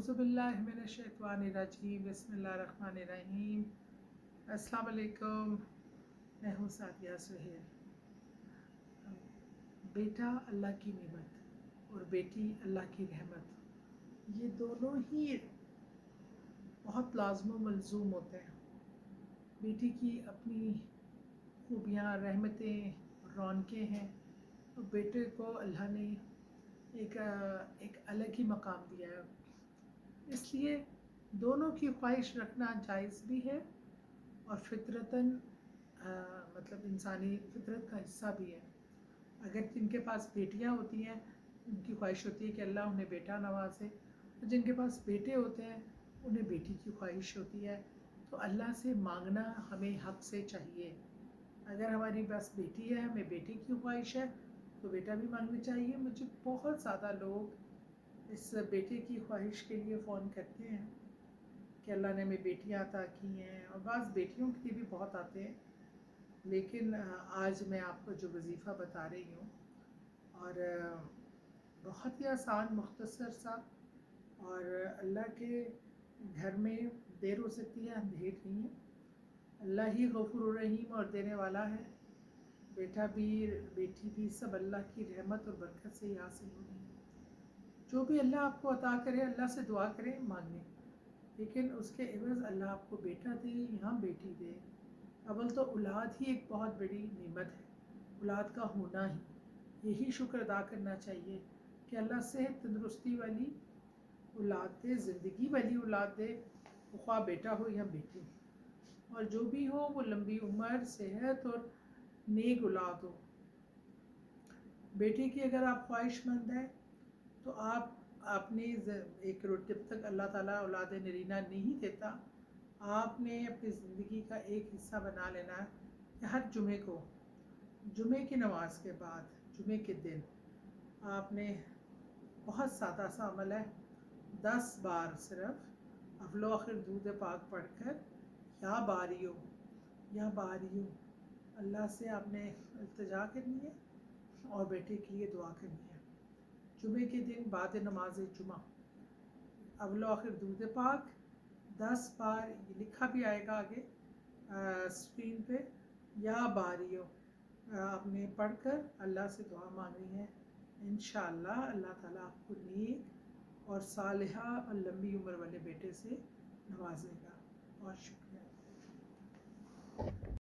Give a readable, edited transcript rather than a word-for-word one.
اعوذ باللہ من الشیطان الرجیم بسم اللہ الرحمن الرحیم۔ السلام علیکم، میں ہوں سعدیہ سہیل۔ بیٹا اللہ کی نعمت اور بیٹی اللہ کی رحمت، یہ دونوں ہی بہت لازم و ملزوم ہوتے ہیں۔ بیٹی کی اپنی خوبیاں، رحمتیں، رونقیں ہیں، تو بیٹے کو اللہ نے ایک الگ ہی مقام دیا ہے۔ اس لیے دونوں کی خواہش رکھنا جائز بھی ہے اور فطرتاً مطلب انسانی فطرت کا حصہ بھی ہے۔ اگر جن کے پاس بیٹیاں ہوتی ہیں ان کی خواہش ہوتی ہے کہ اللہ انہیں بیٹا نوازے، اور جن کے پاس بیٹے ہوتے ہیں انہیں بیٹی کی خواہش ہوتی ہے۔ تو اللہ سے مانگنا ہمیں حق سے چاہیے۔ اگر ہماری پاس بیٹی ہے، ہمیں بیٹے کی خواہش ہے تو بیٹا بھی مانگنی چاہیے۔ مجھے بہت زیادہ لوگ اس بیٹے کی خواہش کے لیے فون کرتے ہیں کہ اللہ نے ہمیں بیٹیاں عطا کی ہیں، اور بعض بیٹیوں کے لیے بھی بہت آتے ہیں۔ لیکن آج میں آپ کو جو وظیفہ بتا رہی ہوں، اور بہت ہی آسان، مختصر سا، اور اللہ کے گھر میں دیر ہو سکتی ہے، اندھیر نہیں ہے۔ اللہ ہی غفور الرحیم اور دینے والا ہے۔ بیٹا بھی بیٹی بھی سب اللہ کی رحمت اور برکت سے ہی حاصل ہونے ہیں۔ جو بھی اللہ آپ کو عطا کرے، اللہ سے دعا کریں، مانگیں، لیکن اس کے عوض اللہ آپ کو بیٹا دے یا بیٹی دے۔ اول تو اولاد ہی ایک بہت بڑی نعمت ہے، اولاد کا ہونا ہی، یہی شکر ادا کرنا چاہیے کہ اللہ صحت تندرستی والی اولاد دے، زندگی والی اولاد دے، خواہ بیٹا ہو یا بیٹی، اور جو بھی ہو وہ لمبی عمر، صحت اور نیک اولاد ہو۔ بیٹی کی اگر آپ خواہش مند ہیں تو آپ اپنی جب تک اللہ تعالیٰ اولاد نرینہ نہیں دیتا، آپ نے اپنی زندگی کا ایک حصہ بنا لینا ہے کہ ہر جمعے کو، جمعے کی نماز کے بعد، جمعے کے دن آپ نے بہت سادہ سا عمل ہے، 10 بار صرف اول آخر درود پاک پڑھ کر یا باریو یا باریو اللہ سے آپ نے التجا کرنی ہے اور بیٹے کے لیے دعا کرنی ہے۔ جمعے کے دن بعد نماز جمعہ اول آخر درود پاک 10 بار، یہ لکھا بھی آئے گا آگے اسکرین پہ، یا باریو آپ نے پڑھ کر اللہ سے دعا مانگنی ہے۔ انشاءاللہ اللہ تعالیٰ آپ کو نیک اور صالحہ اور لمبی عمر والے بیٹے سے نوازے گا۔ بہت شکریہ۔